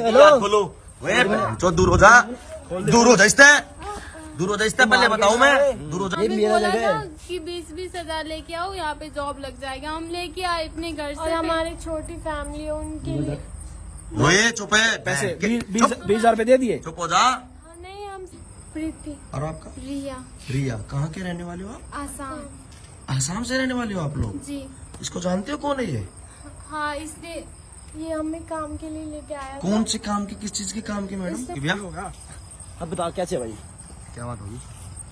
खोलो। जो दूर हो जा, दूर हो जा, दूर हो जा, पहले बताऊं मैं, दूर हो जा। मेरा जगह कि 20-20 हजार लेके आओ, यहाँ पे जॉब लग जाएगा। हम लेके आए इतने घर से, हमारी छोटी फैमिली है, उनके लिए। वो चुप है, पैसे 20,000 रुपए दे दिए। चुप हो जा। नहीं, हम प्रीति। और आपका? रिया। रिया, कहाँ के रहने वाले हो आप? आसाम। आसाम से रहने वाले हो आप लोग? जी। इसको जानते हो कौन है ये? हाँ, इसने ये हमें काम के लिए लेके आया। कौन से काम की, किस चीज के काम की मैडम? अब बता कैसे भाई? क्या बात होगी?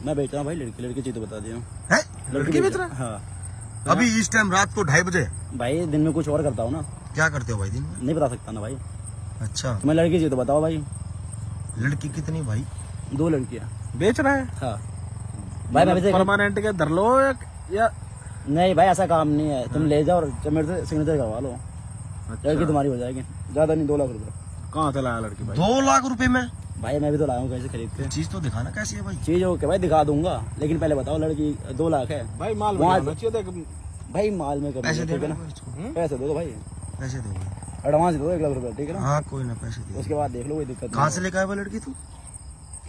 मैं बेच रहा हूँ भाई, लड़की चीज तो बता दिया। है लड़की बेच रहा? हाँ। अभी इस टाइम रात को 2:30 बजे? भाई दिन में कुछ और करता हूँ ना। क्या करते हो भाई दिन में? नहीं बता सकता ना भाई। अच्छा, मैं लड़की चाहिए तो बताओ भाई। लड़की कितनी भाई? 2 लड़कियाँ बेच रहा है। हाँ भाई, मैं परमानेंट के धर लो या नहीं भाई, ऐसा काम नहीं है। तुम ले जाओ और मेरे से सिग्नेचर करवा लो। अच्छा। लड़की तुम्हारी हो जाएगी, ज्यादा नहीं, 2 लाख रुपए। कहाँ से लाया लड़की भाई? 2 लाख रुपए में? भाई मैं भी तो लाया हूँ कैसे खरीद के। चीज तो दिखाना कैसी है भाई? चीज हो क्या भाई, दिखा दूंगा, लेकिन पहले बताओ लड़की 2 लाख है भाई। माल वहाँ होना चाहिए। भाई माल में पैसे दे ना, पैसे दो भाई, पैसे दो भाई, एडवांस दो 1 लाख रुपए, ठीक है ना? हाँ कोई ना, पैसे दे। उसके बाद देख लो, कोई दिक्कत कहाँ से लेकर आया वो लड़की तू?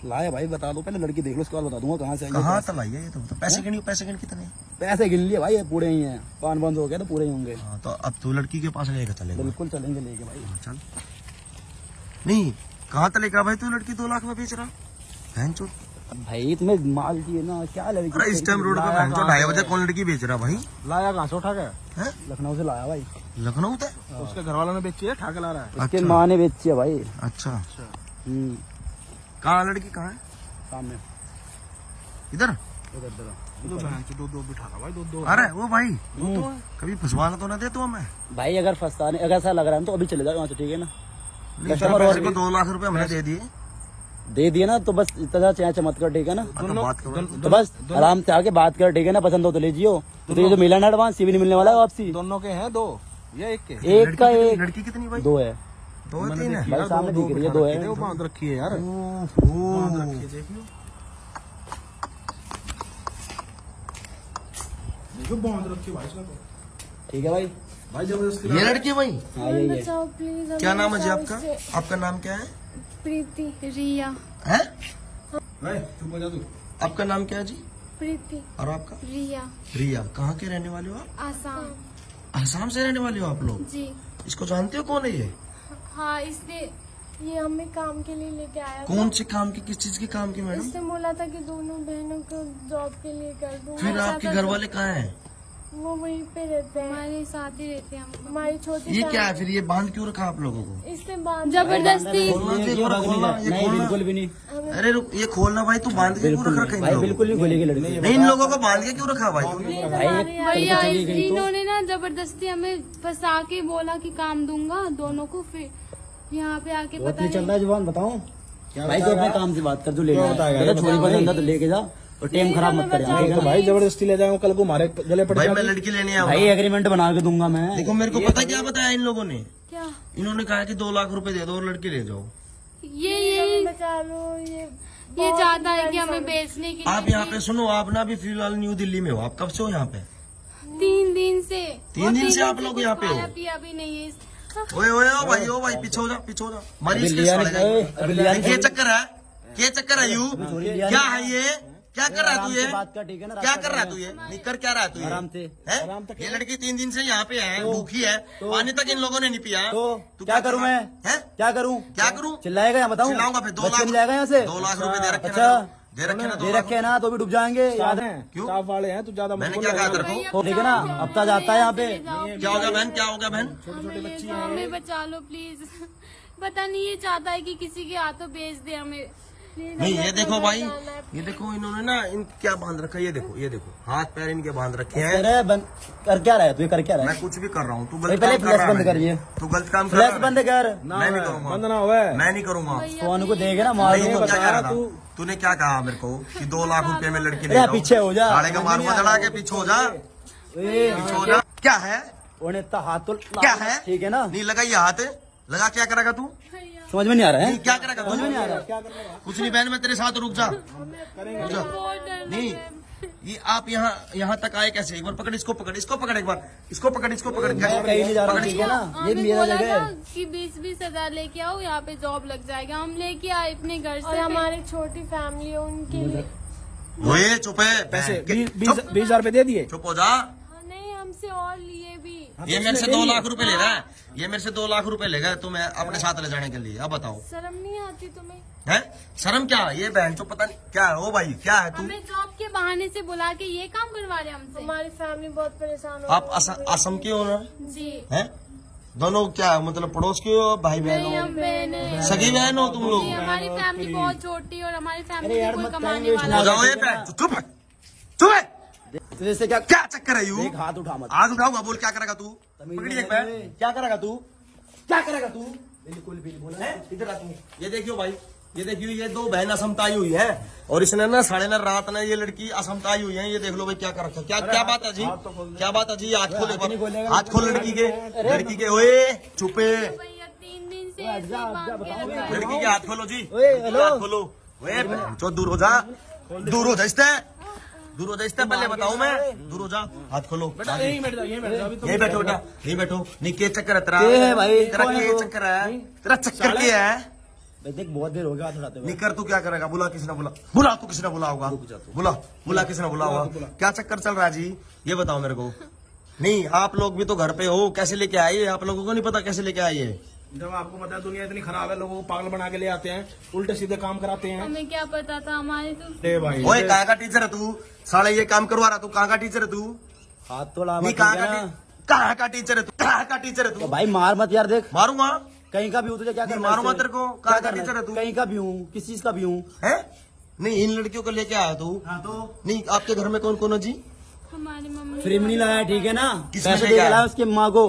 लाया भाई, बता दो पहले, लड़की देख लो, उसके बाद बता दूंगा कहाँ से आई है। कहाँ से लाई है ये तो बता। पैसे गिन, पैसे गिन कितने? पैसे गिन लिए भाई, पूरे ही हैं। 500 हो गया तो पूरे ही होंगे। हाँ, तो अब तू लड़की के पास लेकर चलेगा? बिल्कुल चलेंगे लेके भाई। चल। नहीं, कहाँ तक लेकर भाई तू लड़की 2 लाख में बेच रहा? बहन चोद भाई तुम्हें माल चाहिए ना, क्या लड़की? अरे इस टाइम रोड पे बहन चोद 2:30 बजे कौन लड़की बेच रहा भाई? लाया कहाँ से उठा के? हैं? लखनऊ से लाया भाई। लखनऊ से? उसके घर वालों ने बेची है, ठा के ला रहा है। उसके माँ ने बेची है भाई। अच्छा, कहाँ लड़की कहाँ है? सामने इधर? दो बिठा रहा भाई, दो। अरे वो भाई, कभी फंसवाना तो ना दे तू हमें भाई। अगर फंसाने, अगर ऐसा लग रहा है तो अभी चले जाओ वहाँ से, ठीक है ना? कस्टमर और 2 लाख रुपए हमने दे दिए ना, तो बस इतना चाहे चमत्कार, ठीक है ना? बात करो तो बस आराम से आके बात कर, ठीक है ना? पसंद हो तो ले जियो। तो ये जो मिला ना एडवांस, ये भी नहीं मिलने वाला है वापसी। दोनों के हैं 2 या 1 के? एक का एक। लड़की कितनी भाई? 2 है 2 3 है भाई, सामने दिख रही है, 2 है। वो बांध रखी है यार, बांध रखी है, देख लो। बांध रखी भाई इसमें। ठीक है भाई। भाई जबरदस्ती ये लड़की भाई? हाँ यही है। बचाओ प्लीज। क्या नाम है जी आपका? आपका नाम क्या है? प्रीति। रिया। है? चुप हो जा तू। आपका नाम क्या है जी? प्रीति। और आपका? रिया। रिया, कहाँ के रहने वाले हो आप? आसाम। आसाम से रहने वाले हो आप लोग? जी। इसको जानते हो कौन है ये? हाँ, इसने ये हमें काम के लिए लेके आया। कौन से काम की, किस चीज के काम की मैडम? इसने बोला था कि दोनों बहनों को जॉब के लिए कर दूँ। फिर आपके घर वाले कहाँ हैं? वो वहीं पे रहते हैं, हमारे साथ ही रहते हैं। हमारी छोटी ये क्या है फिर? ये बांध क्यों रखा आप लोगों को? इसने बांध जबरदस्ती। नहीं बिल्कुल भी नहीं। अरे रुक, ये खोलना भाई, तू बांध के क्यों रख रखा है? भाई बिल्कुल नहीं खोलेगी लड़की। नहीं, इन लोगों को बांध के क्यों रखा भाई? भैया इन्होंने ना जबरदस्ती हमें फंसा के बोला कि काम दूंगा दोनों को, फिर यहाँ पे आके पता चल रहा है जुबान, बताओ भाई। तो अपने काम से बात कर, जो लेना है छोटी पसंद है तो लेके जा, और टाइम खराब मत कर। तो भाई जबरदस्ती ले जाऊंगा, कल को हमारे गले पड़ भाई जाएगी। मैं लड़की लेने आऊँ भाई, एग्रीमेंट बना के दूंगा मैं। देखो मेरे को पता क्या बताया इन लोगों ने? क्या? इन्होंने कहा कि 2 लाख रुपए दे दो और लड़की ले जाओ। ये बचा लो। ये चाहता है कि हमें बेचने की। आप यहाँ पे सुनो, आप ना अभी फिलहाल न्यू दिल्ली में हो। आप कब से हो यहाँ पे? 3 दिन से। 3 दिन से आप लोग यहाँ पे हो? पिया भी नहीं है। ओए ओ भाई पीछे हो जा, पीछे हो जा। मरीज के चक्कर है, क्या चक्कर है? यू क्या है ये? क्या कर रहा है तू? ये बात कर, ठीक है ना? क्या कर रहा है तू? ये नहीं कर, क्या रहा है तू? आराम से। ये लड़की 3 दिन से यहाँ पे है, भूखी है, पानी तक इन लोगों ने नहीं पिया। तो क्या करूँ मैं? क्या करूँ? चिल्लाएगा यहाँ, बताऊँ? चिल्लाऊंगा फिर 2 लाख जाएगा यहाँ से। 2 लाख रुपए दे रखे। अच्छा, दे रखे है ना, तो भी डूब जाएंगे, याद है? क्यों? स्टाफ वाले हैं, तू ज्यादा मैंने क्या कहा तेरे को? ठीक है ना? हफ्ता जाता है यहाँ पे। क्या हो गया बहन? क्या हो गया बहन? छोटे बच्ची हैं। हमें बचा लो प्लीज। पता नहीं ये चाहता है कि किसी के हाथों बेच दे हमें। नहीं, ये देखो भाई, ये देखो इन्होंने ना इन क्या बांध रखा है? ये देखो हाथ पैर इनके बांध रखे हैं। कर क्या रहा है तू? कर क्या रहा है? मैं कुछ भी कर रहा हूँ। तू पहले गलत काम कर फ्लैश रहा बंद करिए। है। तू गलत काम कर फ्लैश रहा है। बंद कर। मैं नहीं करूँगा। बंद ना हुआ। मैं नहीं करूँगा। सोनू को देखे ना, नहीं, मालूम तो क्या कह रहा था? तू तूने क्या कहा मेरे को कि 2 लाख रुपए में लड़की ले जाओ? पीछे हो जा, साढ़े का मारुआ चढ़ा के पीछे हो जा, पीछे हो जा। क्या है? उन्हें हाथ तो क्या है? ठीक है ना? नहीं लगा ये हाथ लगा, क्या करेगा तू? समझ में नहीं आ रहा है? क्या करेगा? समझ में नहीं आ रहा। क्या करना है? कुछ नहीं बहन, मैं तेरे साथ रुक जा। बहुत डर नहीं, ये आप यहाँ तक आए कैसे? एक बार पकड़, इसको पकड़, इसको पकड़, एक बार इसको पकड़, इसको पकड़, मैं कहीं नहीं जा रहा हूँ, ठीक है ना? ये हमें मेरा बोला जगह था है। कि 20,000 लेके आओ, यहाँ पे जॉब लग जाएगा। हम लेके आए अपने घर और से। हमारी छोटी फैमिली है, उनके लिए। ओए चुप है, पैसे चुप 20,000 रुपए दे दिए। चुप हो जा। हाँ, नहीं, हमसे और लिए भी। ये मेरे से 2 लाख रुपए ले रहा है, ये मेरे से 2 लाख रुपए लेगा तुम्हें अपने साथ ले जाने के लिए। अब बताओ, शर्म नहीं आती तुम्हें? है शर्म क्या? ये बहन चो पता नहीं क्या है। ओ भाई क्या है तू? हमें जॉब के बहाने से बुला के ये काम करवा रहे हमसे। हमारी फैमिली बहुत परेशान हो आप असम के हो ना? जी हैं? दोनों क्या मतलब पड़ोस के हो, भाई बहन नहीं, हो, हम बहन हैं। सगी बहन हो तुम लोग? जी, हमारी फैमिली बहुत छोटी और हमारी फैमिली अरे में यार, कोई मत कमाने टाइम वाला हो जाओ ये बहन, चुप है, चुप है। तेरे से क्या क्या चक्कर है यू? देख, हाथ उठा मत। आज उठाऊंगा, बोल क्या करेगा तू? तमीज पकड़ी नहीं एक बहन, है। क्या करेगा तू? क्या करेगा तू? बिल्कुल भी नहीं बोला। हैं? इधर आ तू। ये देखियो भाई, ये देखियो, ये 2 बहन असमताई हुई है और इसने ना 9:30 रात ने ये लड़की असमताई हुई है। ये देख लो भाई क्या कर रखा है। क्या बात है जी? क्या बात है जी? हाथ खोल, एक बार हाथ खोल लड़की के। ओए चुपे, भैया 3 दिन से ऐसे ही बांध के रखा है। लड़की के हाथ खोलो जी, ओए, हेलो। हाथ खोलो। ओए जो दूर हो जा, दूर हो जा इससे, दूर हो जा इससे, पहले बताऊं मैं, दूर हो जा, हाथ खोलो। बेटा यहीं बैठ जाओ, यहीं बैठ जाओ। अभी यही बैठो बेटा, यही बैठो। नहीं के चक्कर है तेरा? ये है भाई, तेरा कौन है के वो? चक्कर है? तेरा चक्कर क्या है? भाई देख, बहुत देर हो गया हाथ उठाते हुए। निकर तू क्या करेगा? बुला, किसने बुला? बुला, तू किसने बुला होगा? बुला, बुला, किसने बुला होगा? क्या चक्कर चल रहा है जी? ये बताओ मेरे को। नहीं, आप लोग भी तो घर पे हो, कैसे लेके आए? आप लोगों को नहीं पता कैसे लेके आए? जब आपको पता है दुनिया इतनी खराब है, लोगों को पागल बना के ले आते हैं, उल्टे सीधे काम कराते हैं। हमें क्या पता था, हमारे तो ले भाई, ओए कहाँ का टीचर है तू? साले ये काम करवा रहा तू? कहाँ का टीचर है तू? हाथ तो ला नहीं, मत, कहाँ ठीक है का ना? कहाँ का टीचर है तू? कहाँ का टीचर है तो तू? भाई मार मत यार, देख मारूंगा, कहीं का भी हूँ, तुझे क्या नहीं, करना है मारूंगा इससे? तेरे को। क्या कहाँ का करना टीचर है तू? कहीं का भी हूँ, किस चीज का भी हूँ? है? नहीं, इन लड़कियों को लेके आया तू? हाँ तो नहीं, आपके घर में कौन कौन है जी? हमारी मम्मी फ्री में नहीं लाया, ठीक है ना? किसने पैसे दे लेके के आया? लाया उसकी माँ को,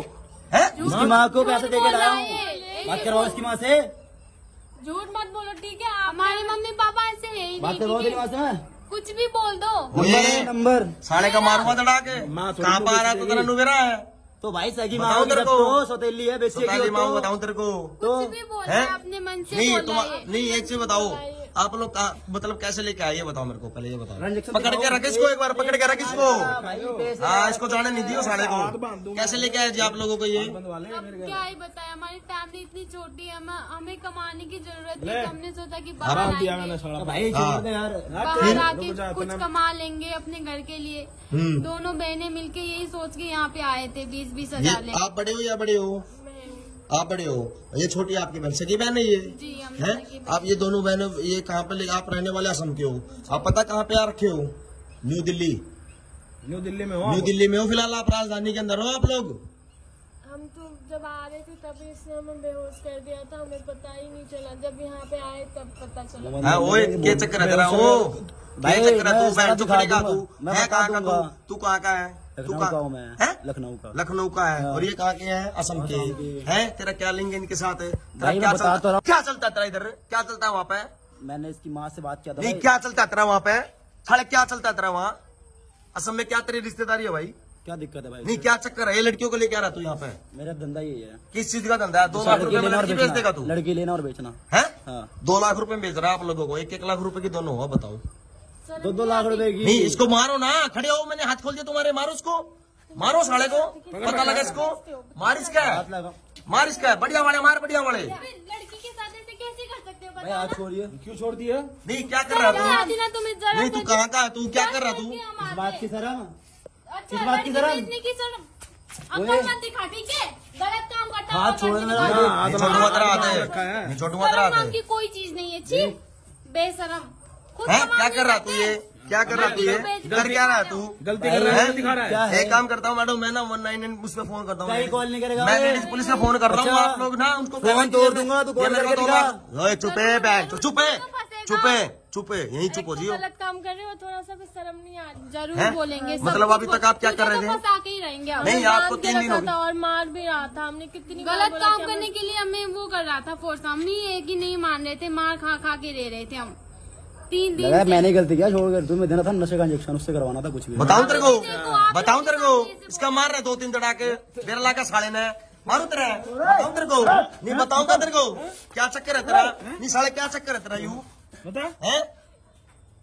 है? उसकी माँ को पैसे दे के बोल लाया रहा हूँ। है। बात करवाओ उसकी माँ से, झूठ मत बोलो, ठीक है? हमारे मम्मी पापा ऐसे है ही बात नहीं, करवाओ ठीक तेरी है? माँ से। मैं कुछ भी बोल दो। ओए, नंबर साले का मारूंगा दड़ा के। माँ थोड़ी कहाँ तो पा रहा है तो तेरा नुबेरा है? तो भाई सगी बताओ माँ होगी तेरे जब को। तो सौतेली है, बेची सोताली माँ बताऊं तेरे को? तो कुछ भी बोल है? रहा है, अपने मन से नहीं बोल तुम रहा है। नहीं, एक चीज बताओ, आप लोग मतलब कैसे लेके आए? ये बताओ मेरे को, पहले ये बताओ। ट्रांजैक्शन पकड़ के रख इसको, एक बार पकड़ के रख इसको। भाई पैसे हाँ, इसको जाने नहीं दियो साले हाथ को। बांध दूंगा। कैसे लेके आए जी आप लोगों को ये? बंधवाले हैं अब मेरे घर। क्या ही बताए, हमारी फैमिली इतनी छोटी है, हमें कमाने की जरूरत ले। है, तो हमने सोचा कि आराम बाहर दिया मैंने आएंगे, साला। भाई हाँ। छोड़ दे यार। बाहर आके रुक जा, कुछ इतना- कमा लेंगे अपने घर के लिए। दोनों बहनें मिलके यही सोच के यहाँ पे आए थे, 20-20 ये हजार लेके। आप बड़े हो या बड़े हो? आप बड़े हो, ये छोटी आपकी बहन, सगी बहन है ये? जी, हम है? सगी बहन। आप ये दोनों बहनों ये कहाँ पे आप रहने वाले असम के हो? आप पता कहाँ पे आ रखे हो? न्यू दिल्ली। न्यू दिल्ली में हो न्यू आप? दिल्ली में हो फिलहाल आप? राजधानी के अंदर हो आप लोग? हम तो जब आ रहे थे तभी इसने हमें बेहोश कर दिया था, हमें पता ही नहीं चला। जब यहाँ पे आए तब पता चला। हाँ, ओए के चक्कर है तेरा? ओ भाई, के चक्कर है मैं तू? सारा बहन चुप दिखा करेगा दूंगा। तू? मैं है बता कहाँ का दूंगा। तू? कहाँ का है? तू लखनऊ का हूँ मैं, है? लखनऊ का। लखनऊ का है। और ये कहाँ के हैं? असम के हैं। तेरा क्या लिंग है इनके साथ? तेरा भाई, क्या मैं बता तो रहा हूँ। क्या चलता है तेरा इधर? क्या चलता है वहाँ पे? मैंने इसकी माँ से बात किया था नहीं, भाई। क्या चलता है तेरा वहाँ पे? साले क्या चलता है तेरा वहाँ? असम में क्या तेरी रिश्तेदारी है भाई? क्या दिक्कत है भाई? नहीं, क्या चक्कर है? ये लड़कियों को लेके आ रहा तू यहाँ पे? मेरा धंधा यही है, किस चीज का धंधा है? 2 लाख रुपए में लेना और लड़की बेच देगा तू? बेचना, लड़की लेना और बेचना। है? हाँ। 2 लाख रुपए में बेच रहा है आप लोगों को? 1-1 लाख रुपए की दोनों हो, बताओ। 2-2 लाख रुपए की। नहीं, इसको मारो ना, खड़े हो, मैंने हाथ खोल दिया तुम्हारे, मारो इसको, मारो साले को, पता लगा इसको। मार इसका है, हाथ लगा मार इसका है, बढ़िया वाले मार, बढ़िया वाले। लड़की के साथ ऐसे कैसे कर सकते हो? भाई, हाथ छोड़िए। क्यों छोड़ दिया? नहीं, क्या कर रहा बता तू? दी ना तुम्हें जरा नहीं, तू सा- कहाँ का है? तू क्या कर रहा तू? इस बात की शर्म? अच्छा, इस बात की लड़की शर्म? बेचने की शर्म। अक्ल मत दिखा, ठीक है? गलत काम करता हाथ है, छोड़ लड़की मेरा। को- हाँ, नहीं, छोटू मात्रा आते रखा है। हैं, नहीं, छोटू मात्रा शर्म आते नाम की हैं। कोई चीज नहीं है, छी बेशरम। खुद हैं? कमा क्या नहीं कर रहा तू? सकते। ये क्या कर रहा तू? ये कर क्या रहा है तू? गलती कर रहा है, दिखा रहा क्या है। है? एक काम करता हूँ मैडम, मैं ना 199 उस पर फोन करता हूँ। कहीं कॉल नहीं करेगा मैं भाई। लेडीज पुलिस में फोन कर रहा हूँ। अच्छा। आप लोग ना उनको फोन पेमेंट तोड़ कीजिए। दूंगा, तू ये कॉल मेरे को करके 2 दिखा। लाख। ओए चुप है बैग, चुप है, चुप है, चुप है, यही चुप हो जियो। गलत काम कर रहे हो, थोड़ा सा भी शर्म नहीं आ रही। जरूर हैं? बोलेंगे सब मतलब कुछ अभी तक आप क्या कर रहे तुझे थे? तो फंसा के ही रहेंगे हम। नहीं, बांध आपको के 3 दिन रखा हो था गए। और मार भी रहा था। हमने कितनी बार गलत बोला काम कि करने हमें- के लिए हमें वो कर रहा था फोर्स, हम नहीं है कि नहीं मान रहे थे, मार खा खा के रह रहे थे हम 3 दिन लगा से। मैंने गलती किया, छोड़ कर तुम्हें देना था नशे का इंजेक्शन, उससे करवाना था कुछ भी। बताऊं तेरे को, देखो, आप बताऊं तेरे को, ऐसे इसका मार रहे 2-3 तड़ाके, 1.5 लाख का साले ने मारू तेरा, बताऊं तेरे को, नहीं बताऊंगा तेरे को, क्या चक्कर है तेरा? नहीं साले क्या चक्कर है तेरा? यू बता। है?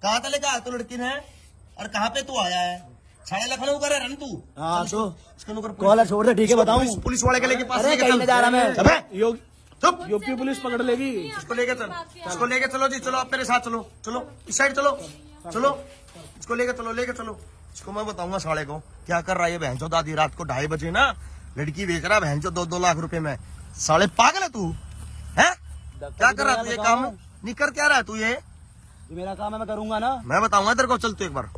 कहाँ तक लेकर आया तू लड़की ने? और कहाँ पे तू आया है? साढ़े लखनऊ करे रन तू। हाँ तो इसको नुकर कॉलर छोड़ दे, ठीक है बताऊं। पुलिस वाले के लेके पास अरे लेके कहीं चल। नहीं जा रहा मैं। अबे, चुप। यूपी पुलिस पकड़ लेगी। इसको लेके चल, इसको लेके चलो जी, चलो आप मेरे साथ चलो, चलो इस साइड चलो, चलो इसको लेके चलो, लेके चलो। इसको मैं बताऊंगा साले को क्या कर रहा है ये बहनचोद। आधी रात को 2:30 बजे ना लड़की बेच रहा है बहनचोद 2-2 लाख रुपए में। साले पागल है तू, है? क्या कर रहा है तू ये काम? नहीं कर क्या रहा है तू ये? मेरा काम है, मैं करूंगा ना। मैं बताऊंगा तेरे को, चल तू एक बार।